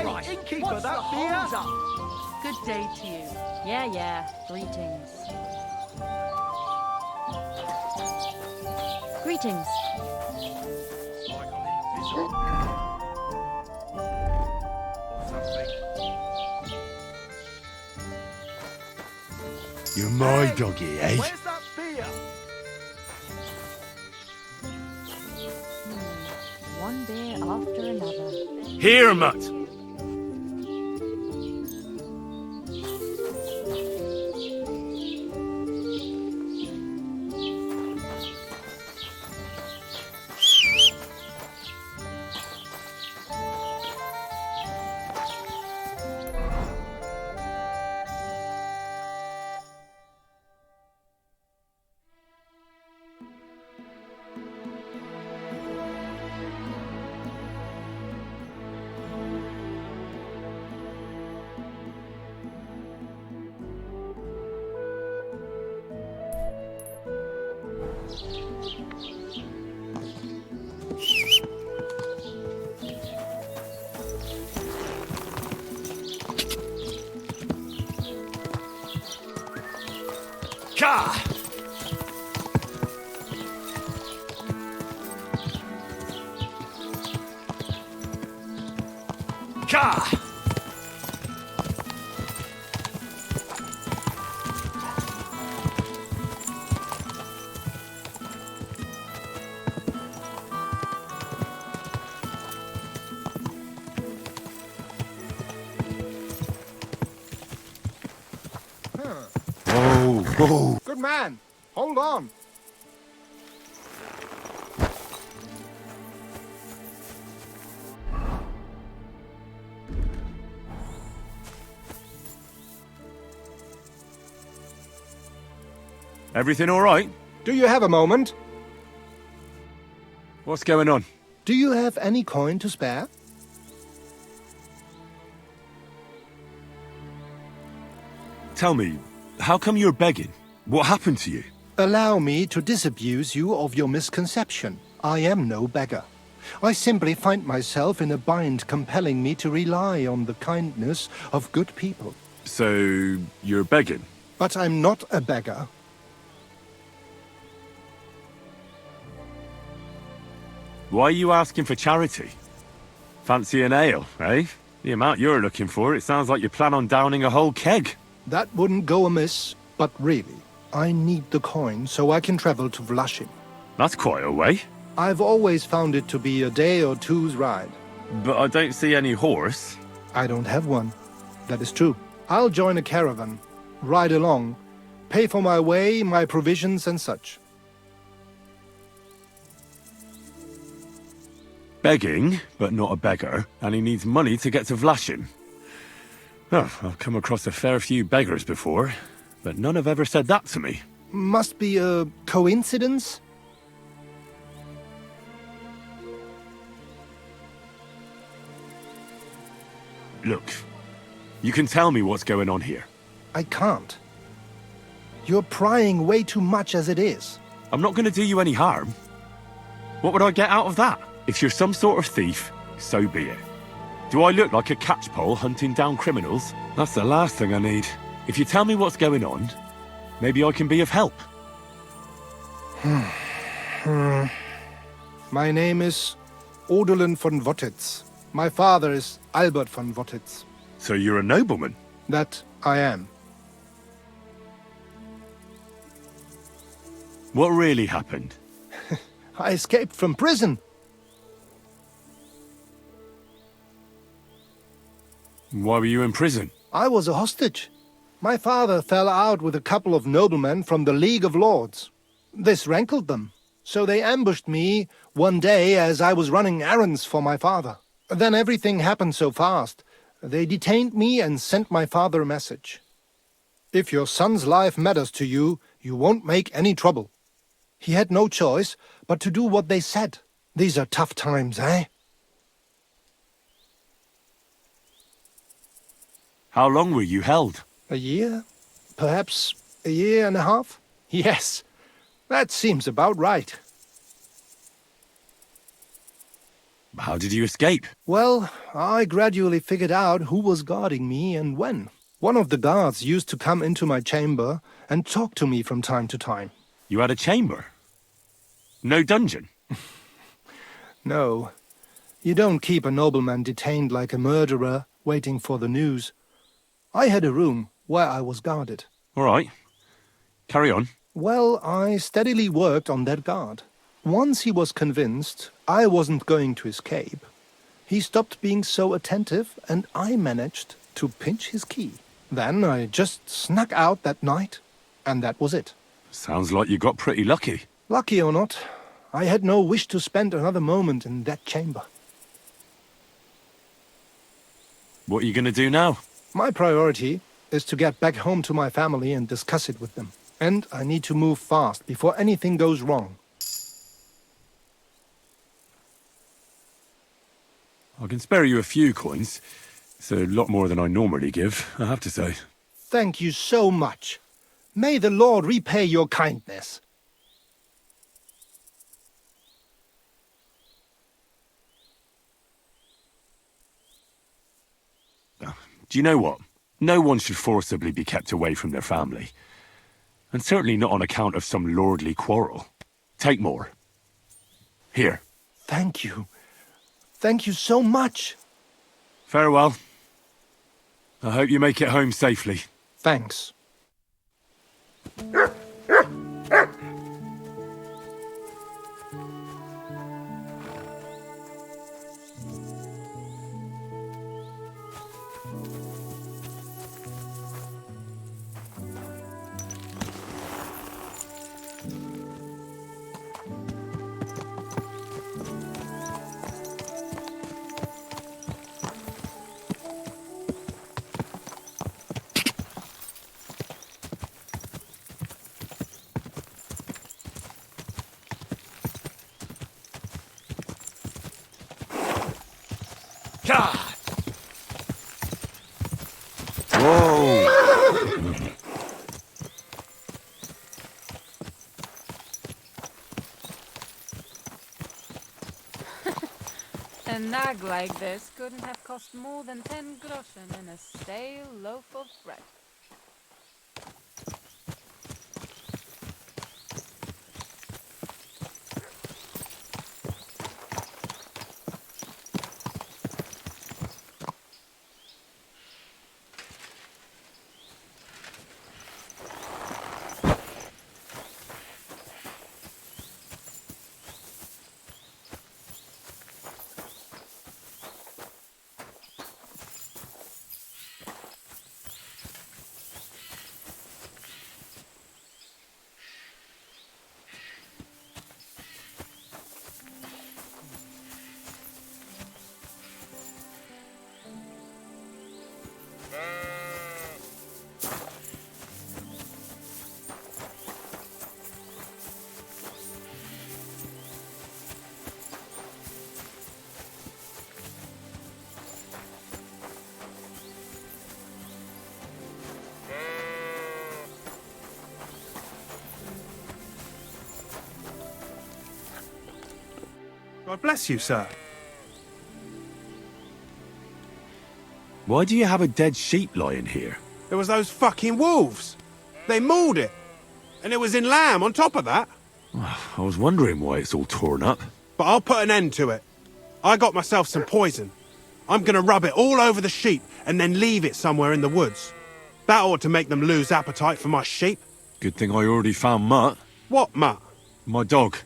Right. Innkeeper, What's that the beer? hold up? Good day to you. Yeah. Greetings. Greetings. You're my doggy, eh? Where's that beer? One beer after another. Here, mutt! Ka! Ka! Oh. Good man. Hold on. Everything all right? Do you have a moment? What's going on? Do you have any coin to spare? Tell me, how come you're begging? What happened to you? Allow me to disabuse you of your misconception. I am no beggar. I simply find myself in a bind compelling me to rely on the kindness of good people. So, you're begging? But I'm not a beggar. Why are you asking for charity? Fancy an ale, eh? The amount you're looking for, it sounds like you plan on downing a whole keg. That wouldn't go amiss, but really, I need the coin so I can travel to Vlashim. That's quite a way. I've always found it to be a day or two's ride. But I don't see any horse. I don't have one. That is true. I'll join a caravan, ride along, pay for my way, my provisions and such. Begging, but not a beggar, and he needs money to get to Vlashim. Oh, I've come across a fair few beggars before, but none have ever said that to me. Must be a coincidence? Look, you can tell me what's going on here. I can't. You're prying way too much as it is. I'm not going to do you any harm. What would I get out of that? If you're some sort of thief, so be it. Do I look like a catchpole hunting down criminals? That's the last thing I need. If you tell me what's going on, maybe I can be of help. My name is Odolin von Wottitz. My father is Albert von Wottitz. So you're a nobleman? That I am. What really happened? I escaped from prison. Why were you in prison? I was a hostage. My father fell out with a couple of noblemen from the League of Lords. This rankled them, so they ambushed me one day as I was running errands for my father. Then everything happened so fast. They detained me and sent my father a message. If your son's life matters to you, you won't make any trouble. He had no choice but to do what they said. These are tough times, eh? How long were you held? A year? Perhaps a year and a half? Yes, that seems about right. How did you escape? Well, I gradually figured out who was guarding me and when. One of the guards used to come into my chamber and talk to me from time to time. You had a chamber? No dungeon? No, you don't keep a nobleman detained like a murderer waiting for the news. I had a room where I was guarded. All right. Carry on. Well, I steadily worked on that guard. Once he was convinced I wasn't going to escape, he stopped being so attentive and I managed to pinch his key. Then I just snuck out that night, and that was it. Sounds like you got pretty lucky. Lucky or not, I had no wish to spend another moment in that chamber. What are you going to do now? My priority is to get back home to my family and discuss it with them. And I need to move fast before anything goes wrong. I can spare you a few coins. It's a lot more than I normally give, I have to say. Thank you so much. May the Lord repay your kindness. Do you know what? No one should forcibly be kept away from their family. And certainly not on account of some lordly quarrel. Take more. Here. Thank you. Thank you so much. Farewell. I hope you make it home safely. Thanks. God! Whoa! A nag like this couldn't have cost more than 10 groschen in a stale loaf of bread. God bless you, sir. Why do you have a dead sheep lying here? It was those fucking wolves. They mauled it. And it was in lamb on top of that. I was wondering why it's all torn up. But I'll put an end to it. I got myself some poison. I'm gonna rub it all over the sheep and then leave it somewhere in the woods. That ought to make them lose appetite for my sheep. Good thing I already found Mutt. What, Mutt? My dog.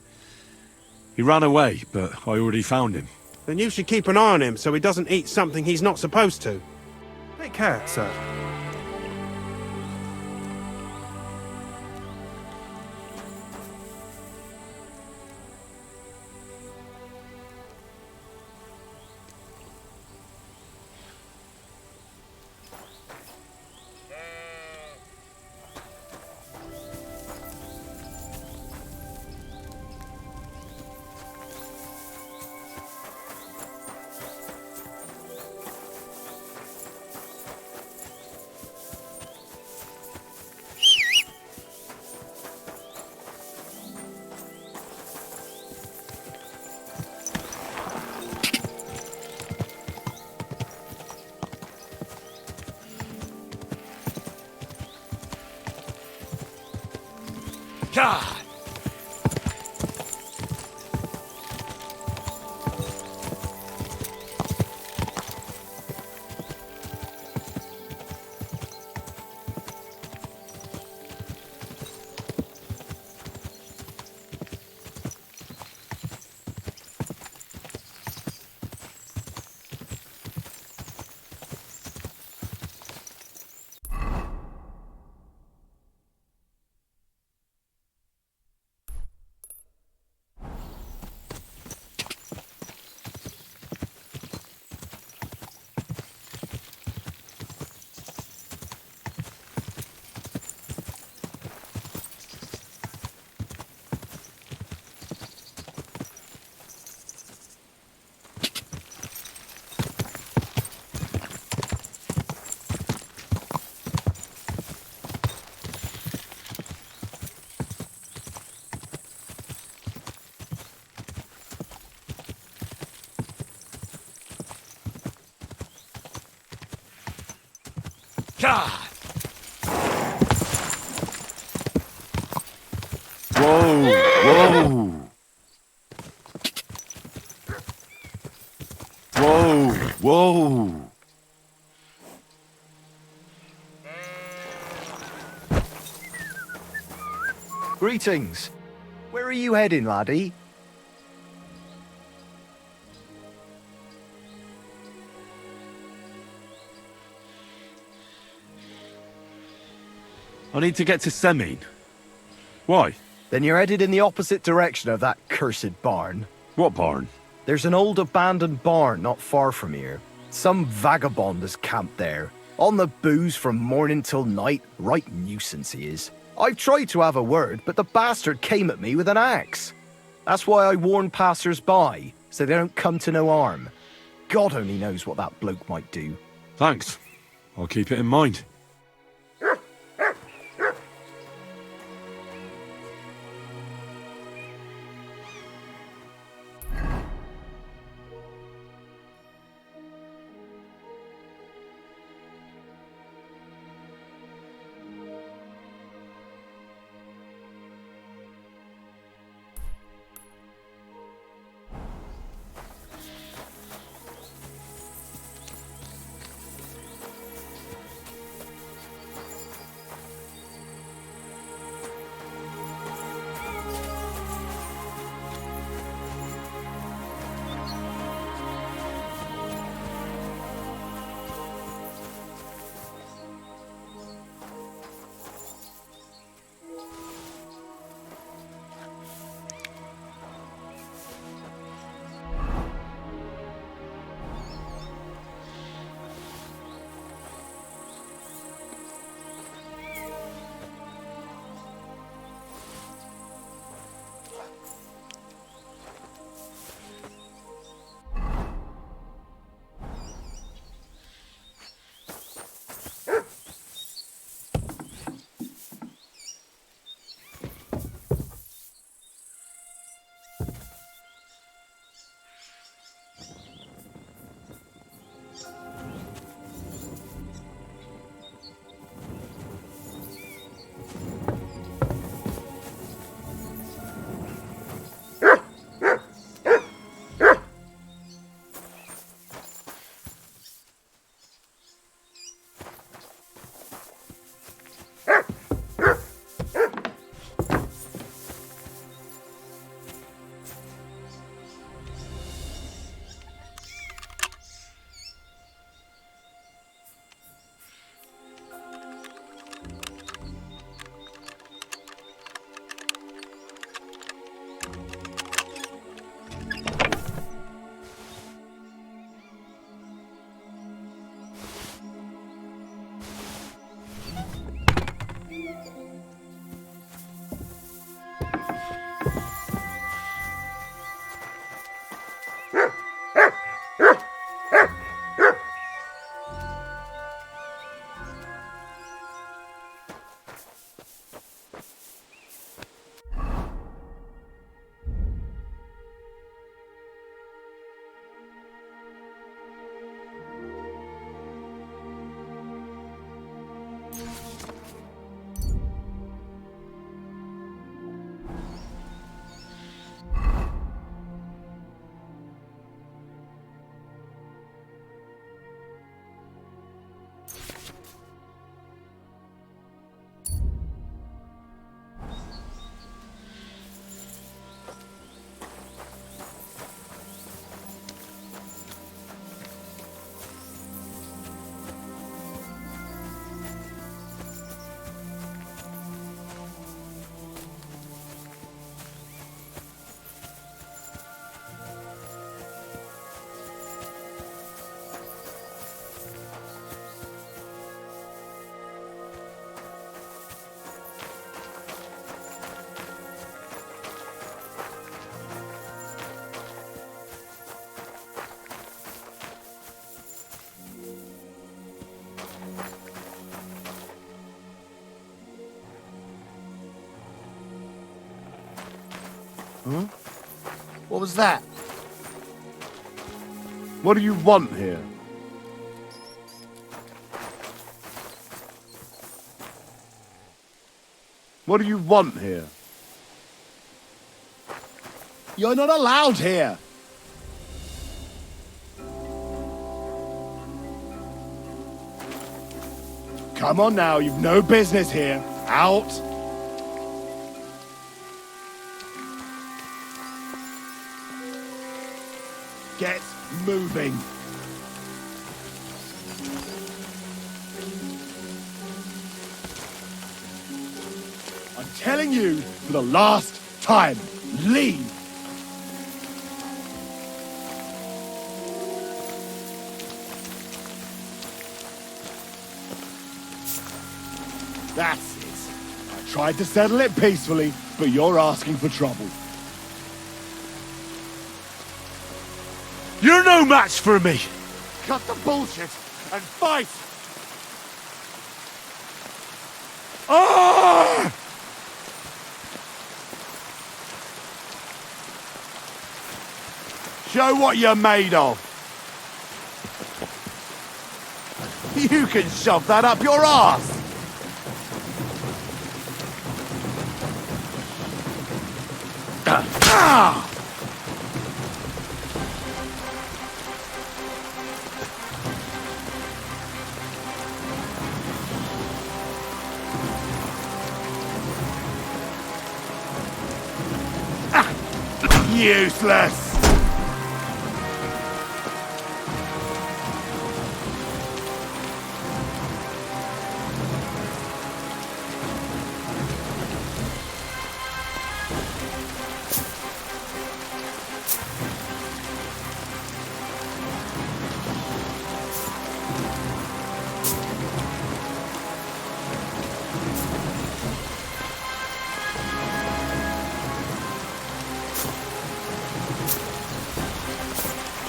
He ran away, but I already found him. Then you should keep an eye on him so he doesn't eat something he's not supposed to. Take care, sir. God! God! Whoa! Whoa! Whoa! Whoa! Greetings. Where are you heading, laddie? I need to get to Semine. Why? Then you're headed in the opposite direction of that cursed barn. What barn? There's an old abandoned barn not far from here. Some vagabond has camped there. On the booze from morning till night. Right nuisance he is. I've tried to have a word, but the bastard came at me with an axe. That's why I warn passers-by, so they don't come to no harm. God only knows what that bloke might do. Thanks. I'll keep it in mind. What was that? What do you want here? What do you want here? You're not allowed here. Come on now, you've no business here. Out! Get moving. I'm telling you for the last time, leave! That's it. I tried to settle it peacefully, but you're asking for trouble. You're no match for me! Cut the bullshit and fight! Ah! Show what you're made of. You can shove that up your ass. Useless!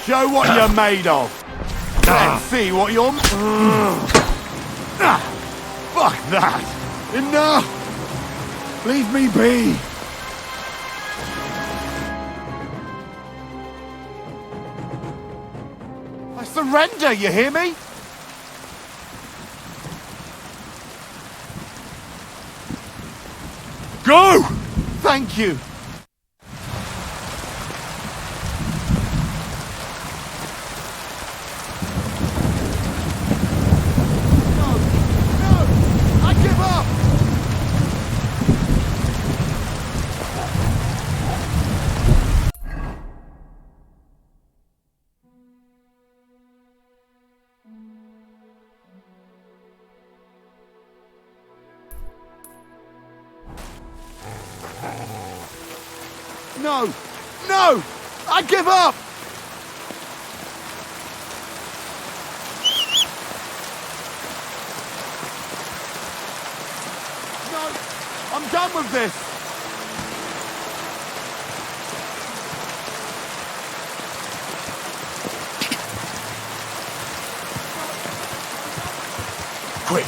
Show what you're made of. Let's see what you're... Fuck that! Enough! Leave me be! I surrender, you hear me? Go! Thank you. No! No! I give up! No! I'm done with this! Quick!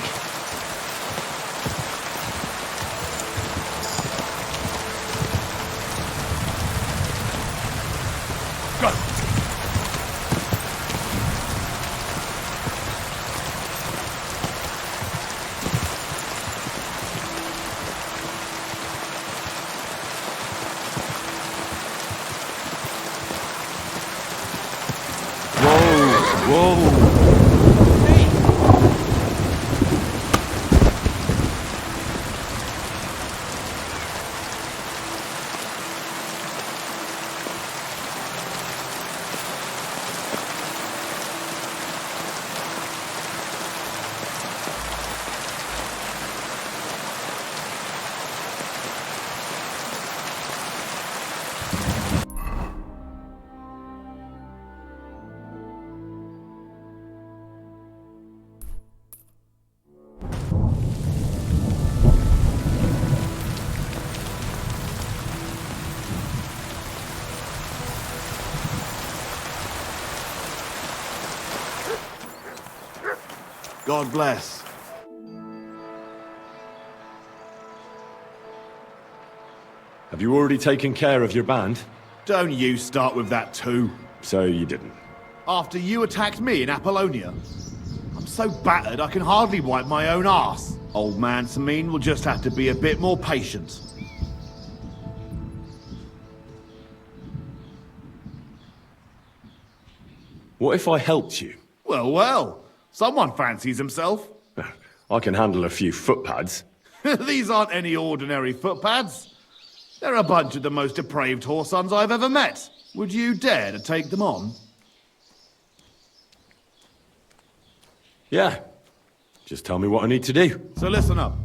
God bless. Have you already taken care of your band? Don't you start with that too. So you didn't. After you attacked me in Apollonia. I'm so battered I can hardly wipe my own arse. Old man Samin will just have to be a bit more patient. What if I helped you? Well, well. Someone fancies himself. I can handle a few footpads. These aren't any ordinary footpads. They're a bunch of the most depraved whoresons I've ever met. Would you dare to take them on? Yeah. Just tell me what I need to do. So listen up.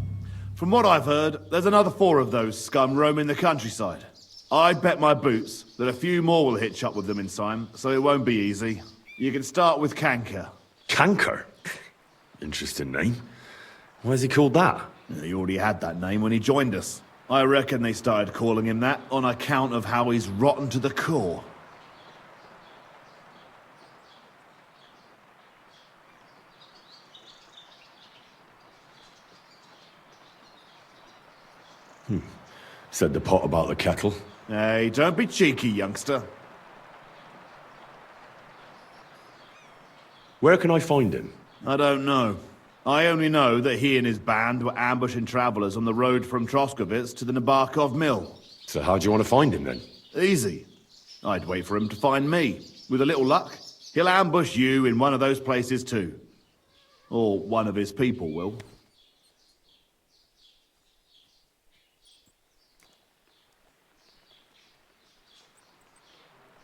From what I've heard, there's another 4 of those scum roaming the countryside. I'd bet my boots that a few more will hitch up with them in time, so it won't be easy. You can start with Canker. Canker? Interesting name. Why is he called that? He already had that name when he joined us. I reckon they started calling him that on account of how he's rotten to the core. Said the pot about the kettle. Hey, don't be cheeky, youngster. Where can I find him? I don't know. I only know that he and his band were ambushing travelers on the road from Troskovitz to the Nabarkov mill. So how do you want to find him then? Easy. I'd wait for him to find me. With a little luck, he'll ambush you in one of those places too. Or one of his people will.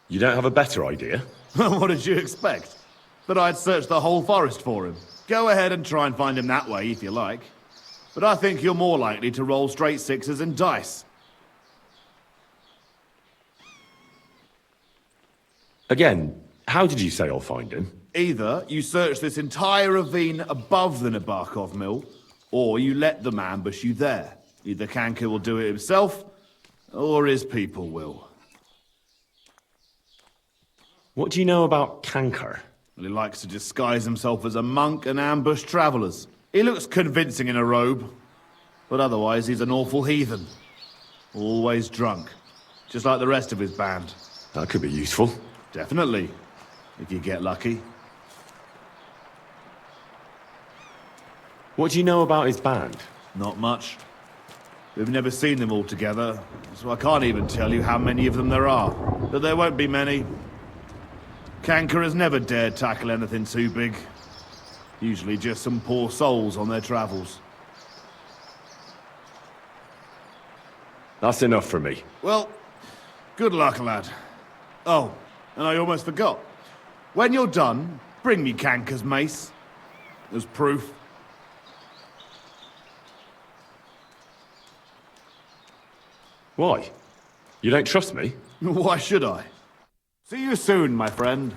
You don't have a better idea? What did you expect? That I'd search the whole forest for him? Go ahead and try and find him that way if you like. But I think you're more likely to roll straight 6s and dice. Again, how did you say I'll find him? Either you search this entire ravine above the Nabarkov mill, or you let them ambush you there. Either Kanka will do it himself, or his people will. What do you know about Canker? Well, he likes to disguise himself as a monk and ambush travelers. He looks convincing in a robe, but otherwise he's an awful heathen. Always drunk, just like the rest of his band. That could be useful. Definitely, if you get lucky. What do you know about his band? Not much. We've never seen them all together, so I can't even tell you how many of them there are. But there won't be many. Kanker has never dared tackle anything too big. Usually just some poor souls on their travels. That's enough for me. Well, good luck, lad. Oh, and I almost forgot. When you're done, bring me Kanker's mace. As proof. Why? You don't trust me? Why should I? See you soon, my friend.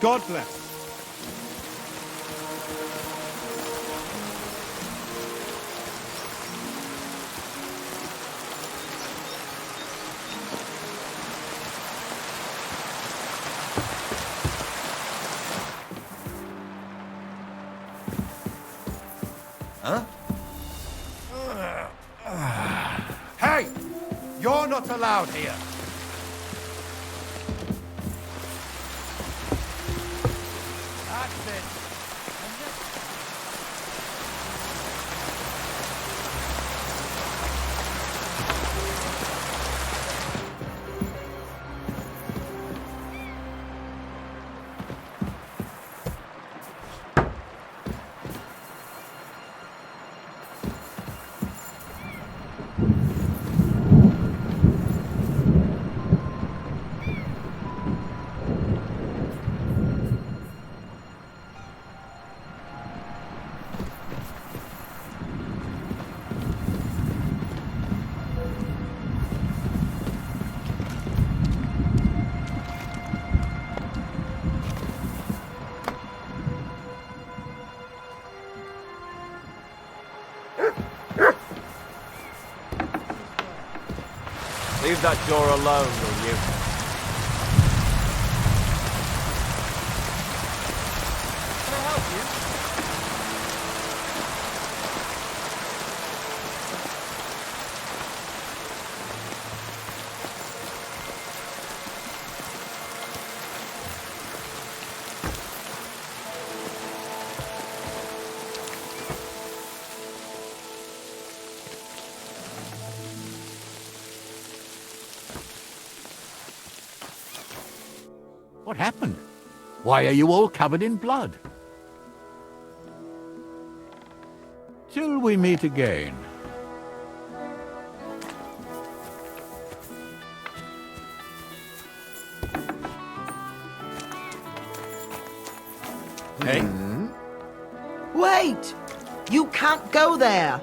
God bless. Huh? Hey! You're not allowed here. That's it. Leave that door alone, will you? Can I help you? What happened? Why are you all covered in blood? Till we meet again. Hey? Wait! You can't go there!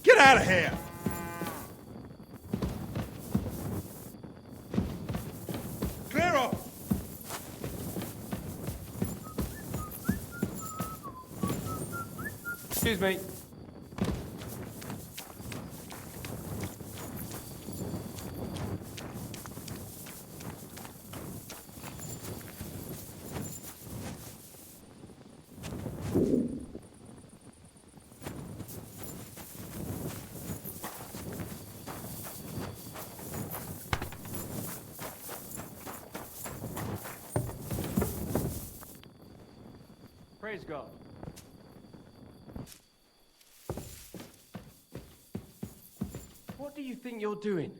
Get out of here! Clear off! Excuse me. Praise God. What do you think you're doing?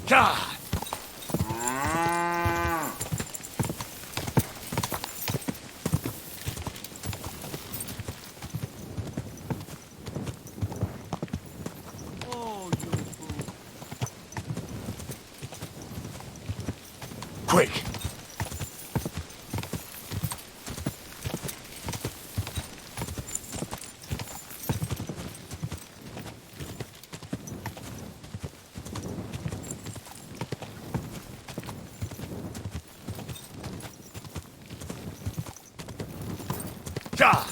God! Quick! God!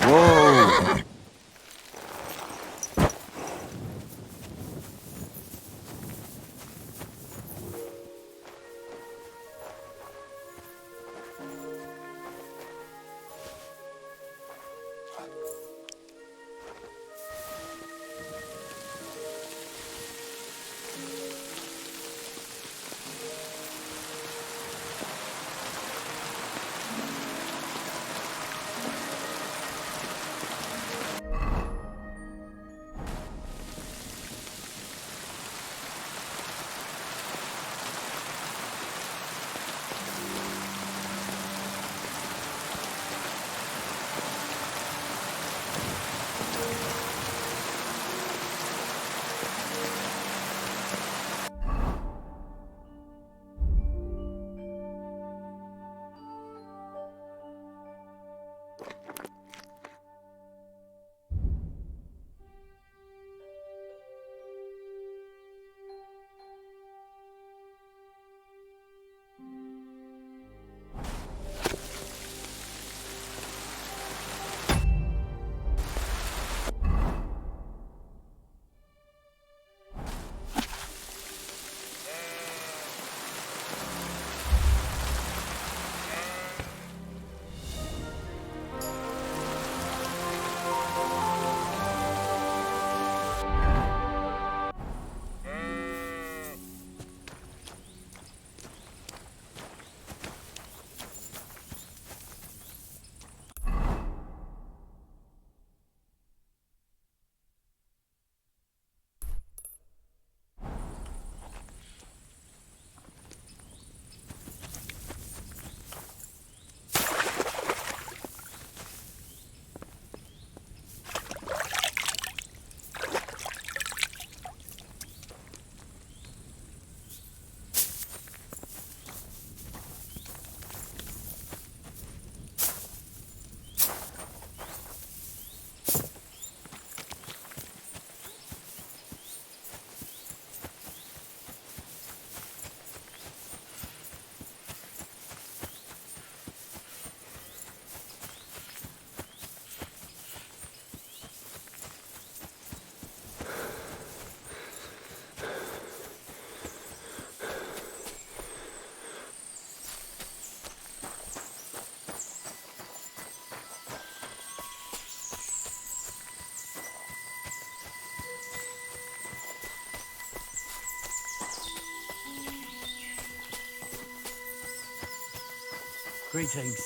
Whoa! Greetings.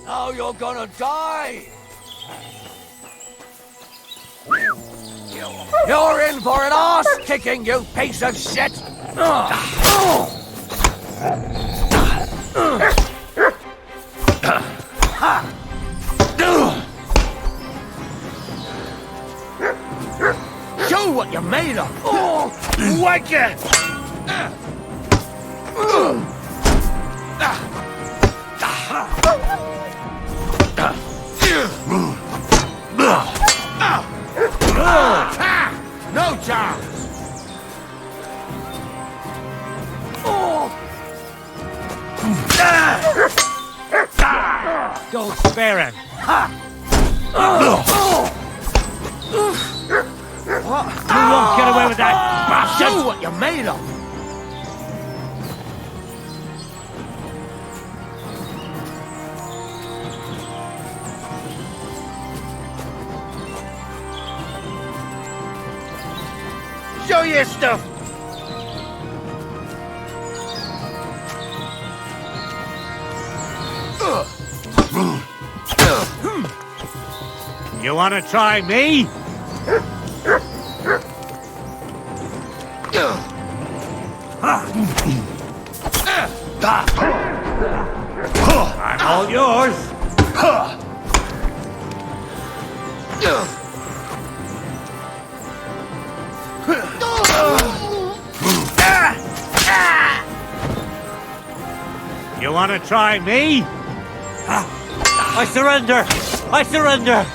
Now you're gonna die! You're in for an ass-kicking, you piece of shit! Show what you're made of! Wake it! No chance! Don't spare him. You won't get away with that, bastard! Show what you're made of! Show your stuff! You wanna try me? I'm all yours! You wanna try me? I surrender! I surrender!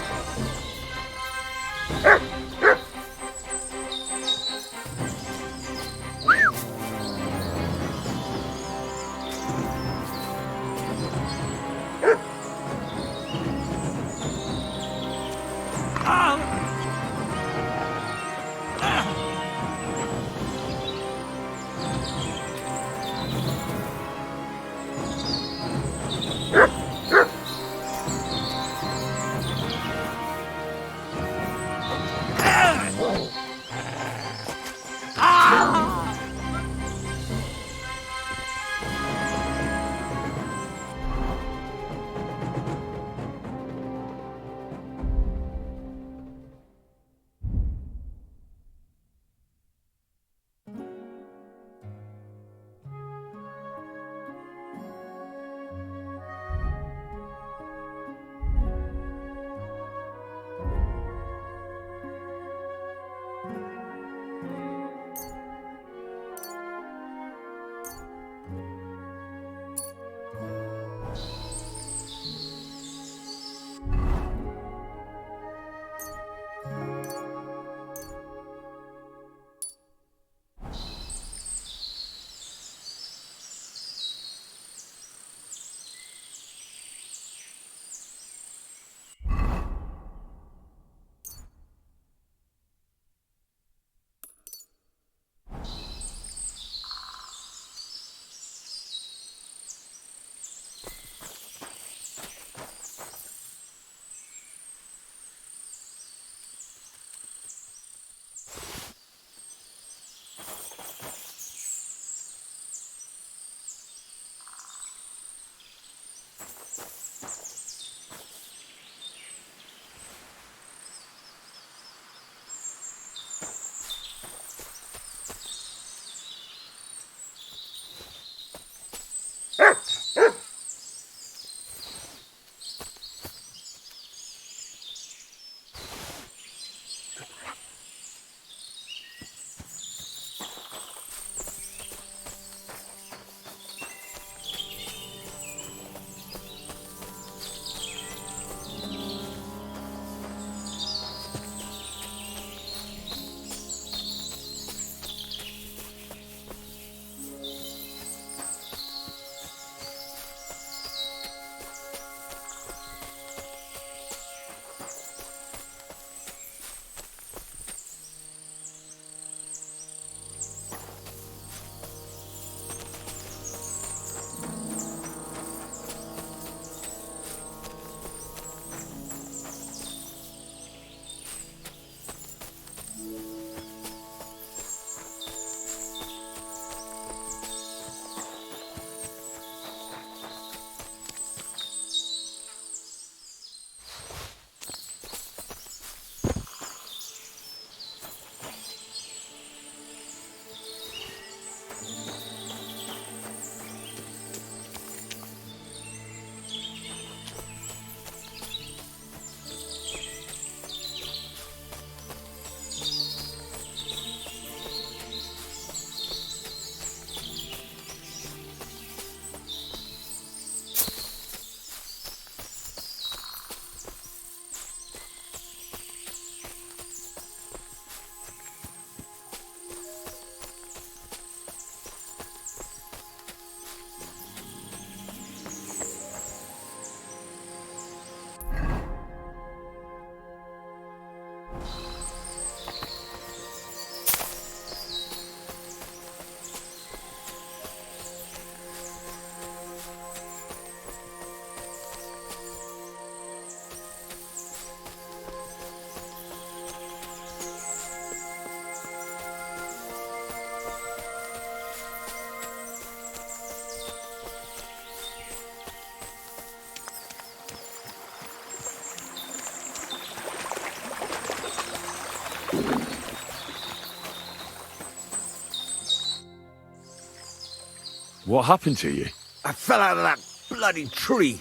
What happened to you? I fell out of that bloody tree.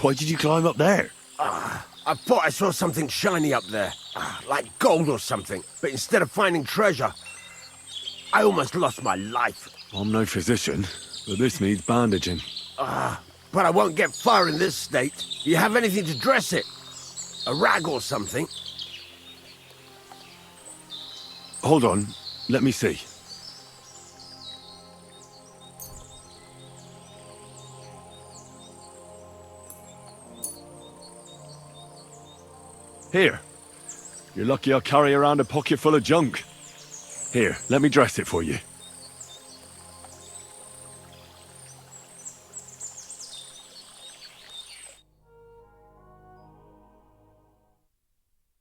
Why did you climb up there? I thought I saw something shiny up there, like gold or something. But instead of finding treasure, I almost lost my life. I'm no physician, but this needs bandaging. But I won't get far in this state. Do you have anything to dress it? A rag or something? Hold on, let me see. Here. You're lucky I carry around a pocket full of junk. Here, let me dress it for you.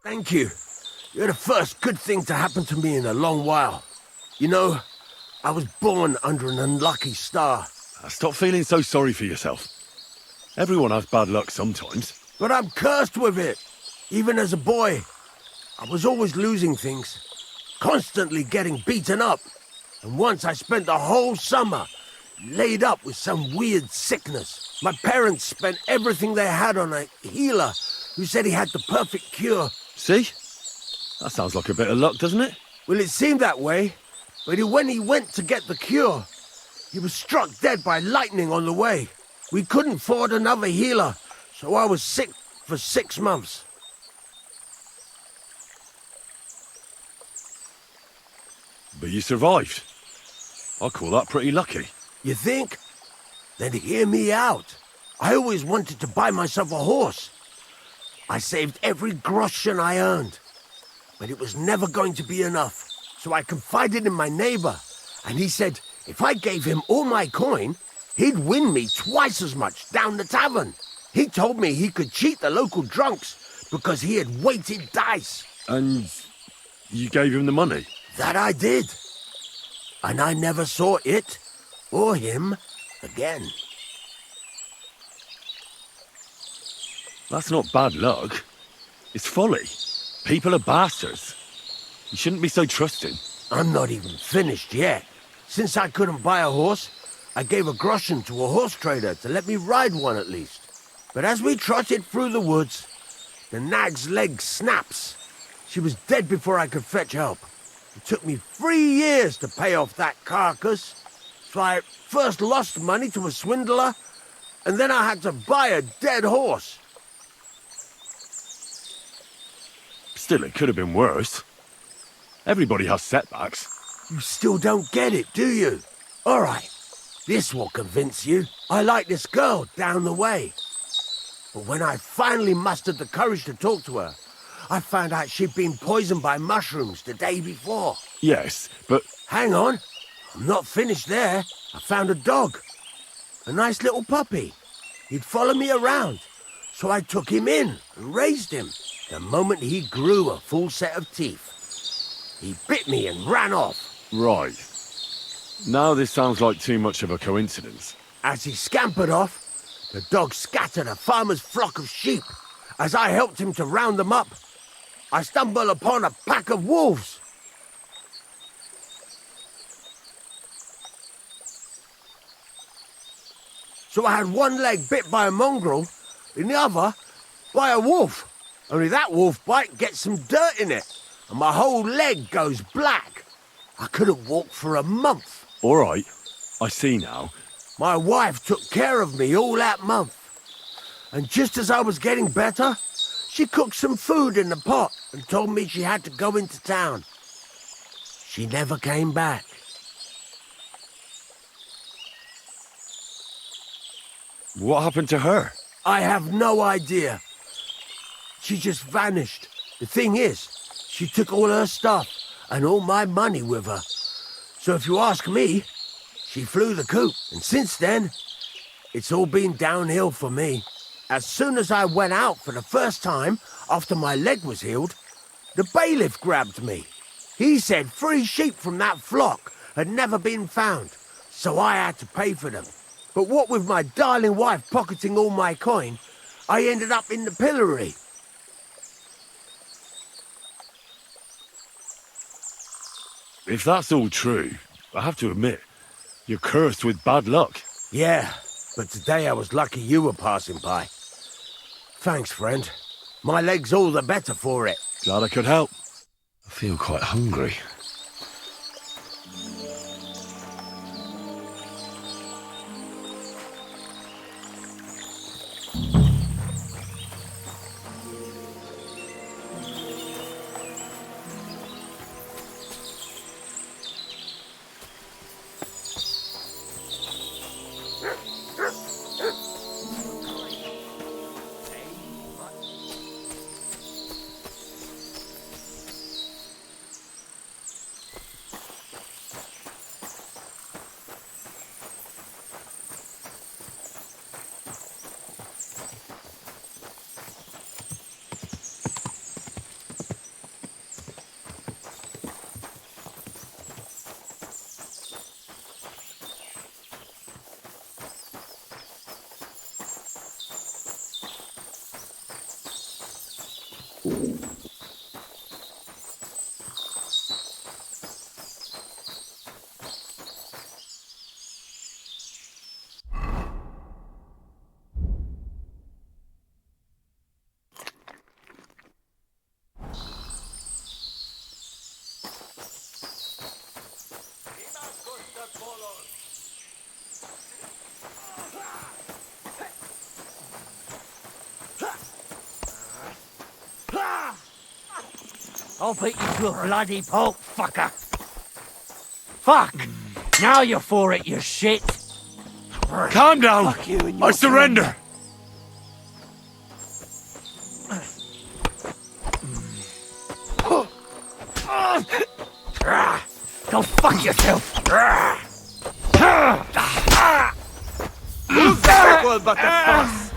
Thank you. You're the first good thing to happen to me in a long while. You know, I was born under an unlucky star. Stop feeling so sorry for yourself. Everyone has bad luck sometimes. But I'm cursed with it. Even as a boy, I was always losing things. Constantly getting beaten up. And once I spent the whole summer laid up with some weird sickness. My parents spent everything they had on a healer who said he had the perfect cure. See? That sounds like a bit of luck, doesn't it? Well, it seemed that way. But when he went to get the cure, he was struck dead by lightning on the way. We couldn't afford another healer, so I was sick for 6 months. But you survived. I call that pretty lucky. You think? Then hear me out. I always wanted to buy myself a horse. I saved every groschen I earned. But it was never going to be enough. So I confided in my neighbor. And he said if I gave him all my coin, he'd win me twice as much down the tavern. He told me he could cheat the local drunks because he had weighted dice. And you gave him the money? That I did. And I never saw it or him again. That's not bad luck. It's folly. People are bastards. You shouldn't be so trusting. I'm not even finished yet. Since I couldn't buy a horse, I gave a groschen to a horse trader to let me ride one at least. But as we trotted through the woods, the nag's leg snaps. She was dead before I could fetch help. It took me 3 years to pay off that carcass. So I first lost money to a swindler, and then I had to buy a dead horse. Still, it could have been worse. Everybody has setbacks. You still don't get it, do you? All right, this will convince you. I like this girl down the way. But when I finally mustered the courage to talk to her, I found out she'd been poisoned by mushrooms the day before. Yes, but... Hang on. I'm not finished there. I found a dog. A nice little puppy. He'd follow me around. So I took him in and raised him. The moment he grew a full set of teeth, he bit me and ran off. Right. Now this sounds like too much of a coincidence. As he scampered off, the dog scattered a farmer's flock of sheep. As I helped him to round them up, I stumbled upon a pack of wolves. So I had one leg bit by a mongrel, and the other by a wolf. Only that wolf bite gets some dirt in it, and my whole leg goes black. I couldn't walk for a month. All right, I see now. My wife took care of me all that month. And just as I was getting better, she cooked some food in the pot and told me she had to go into town. She never came back. What happened to her? I have no idea. She just vanished. The thing is, she took all her stuff and all my money with her. So if you ask me, she flew the coop. And since then, it's all been downhill for me. As soon as I went out for the first time after my leg was healed, the bailiff grabbed me. He said 3 sheep from that flock had never been found, so I had to pay for them. But what with my darling wife pocketing all my coin, I ended up in the pillory. If that's all true, I have to admit, You're cursed with bad luck. Yeah, but today I was lucky you were passing by. Thanks, friend. My leg's all the better for it. Glad I could help. I feel quite hungry. I'll beat you to a bloody pulp, fucker. Fuck! Now you're for it, you shit. Calm down. Fuck you and I your surrender. Go fuck yourself. Who's that one but the boss?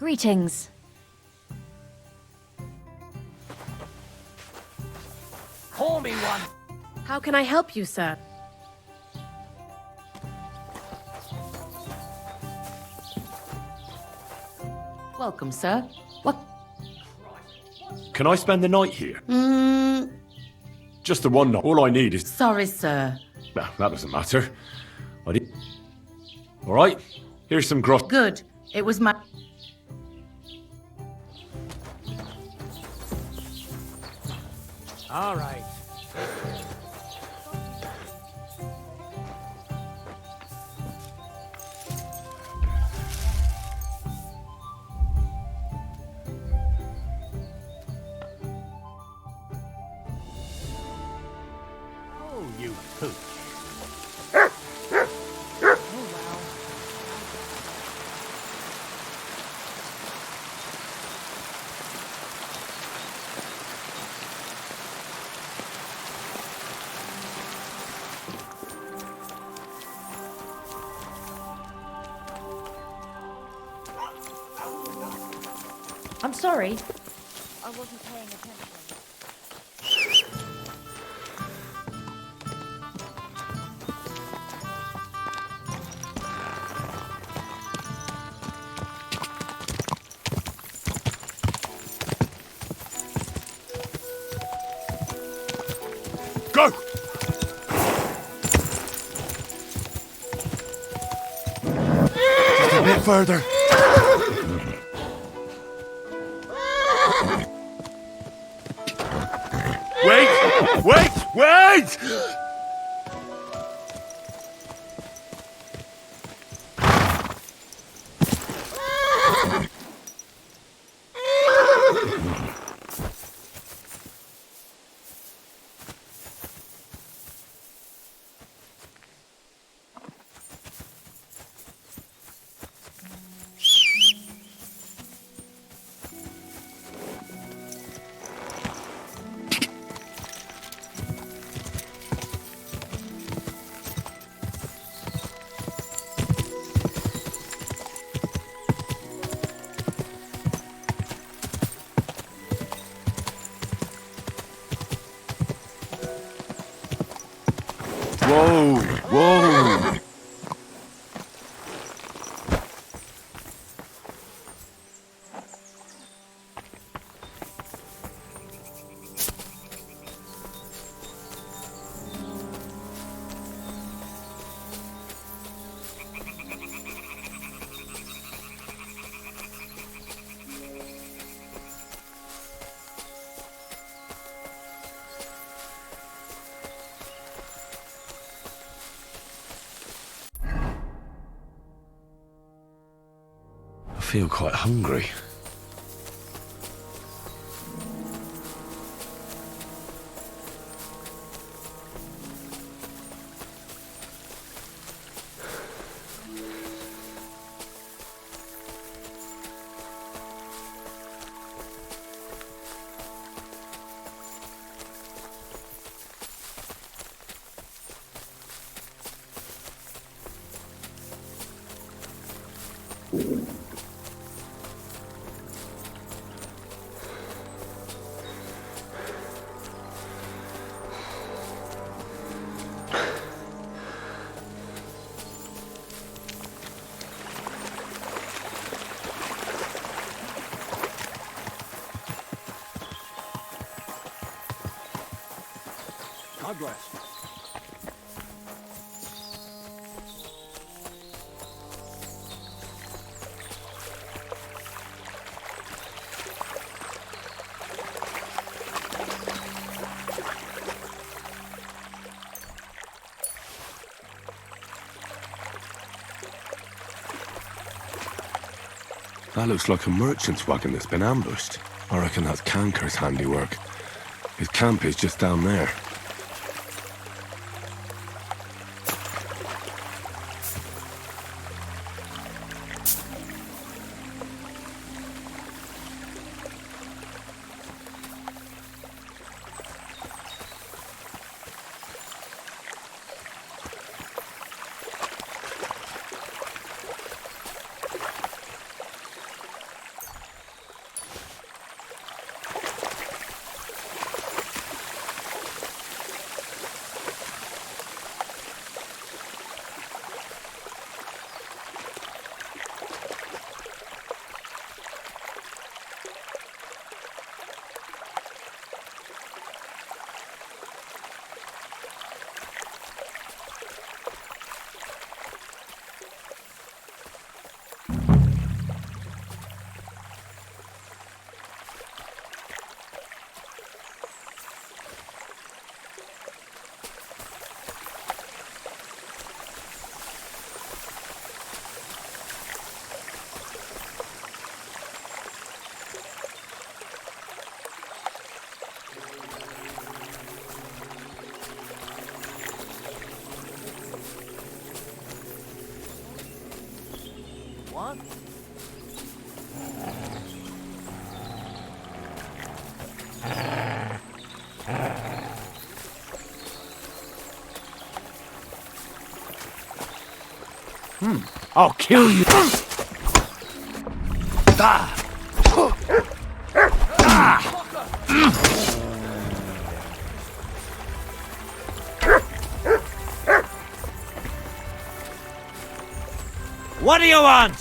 Greetings. Call me one. How can I help you, sir? Welcome, sir. What? Can I spend the night here? Just the one night. All I need is... Sorry, sir. Well, that doesn't matter. I did... All right, here's some gross... Good. It was my... All right. Oh, you pooch. I'm sorry. I wasn't paying attention. Go! Just a bit further. Wait! Whoa! I feel quite hungry. God bless. That looks like a merchant's wagon that's been ambushed. I reckon that's Kanker's handiwork. His camp is just down there. I'll kill you. What do you want?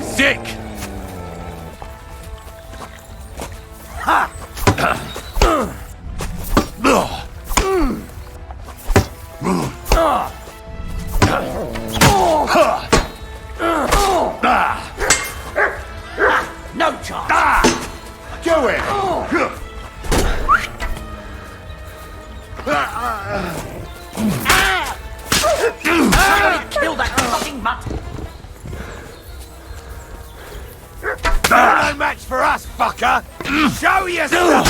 Sick! No chance. Do it! Somebody kill that fucking mutt. No match for us, fucker. Show yourself.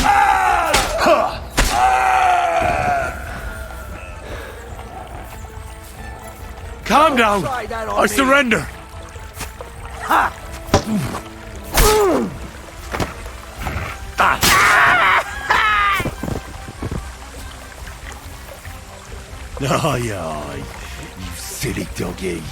Calm down! I surrender! Aye, aye, you silly doggy.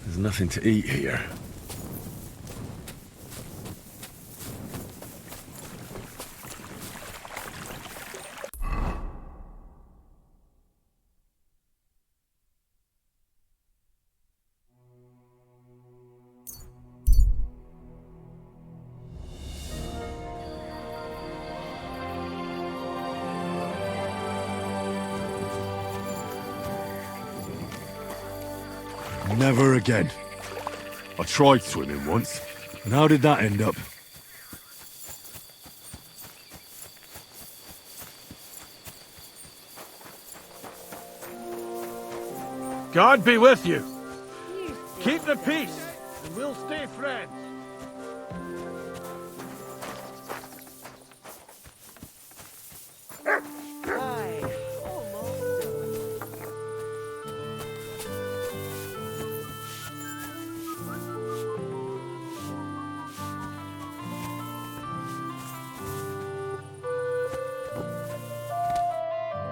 There's nothing to eat here. Never again. I tried swimming once, and how did that end up? God be with you. Keep the peace, and we'll stay friends.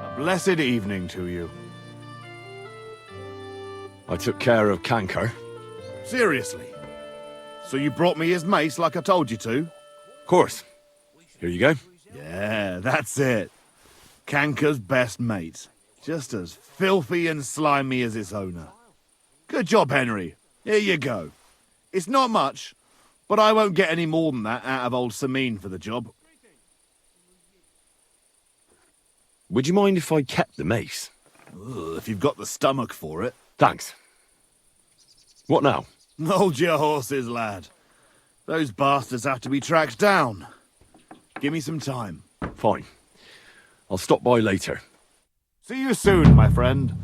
A blessed evening to you. I took care of Canker. Seriously? So you brought me his mace like I told you to? Of course. Here you go. Yeah, that's it. Canker's best mate. Just as filthy and slimy as its owner. Good job, Henry. Here you go. It's not much, but I won't get any more than that out of old Samine for the job. Would you mind if I kept the mace? Ugh, if you've got the stomach for it. Thanks. What now? Hold your horses, lad. Those bastards have to be tracked down. Give me some time. Fine. I'll stop by later. See you soon, my friend.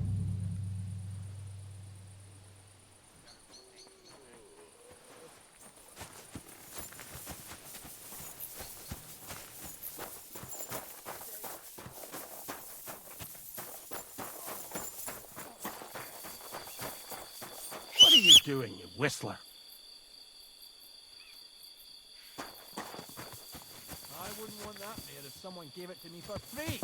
What are you doing, you whistler? I wouldn't want that made if someone gave it to me for free.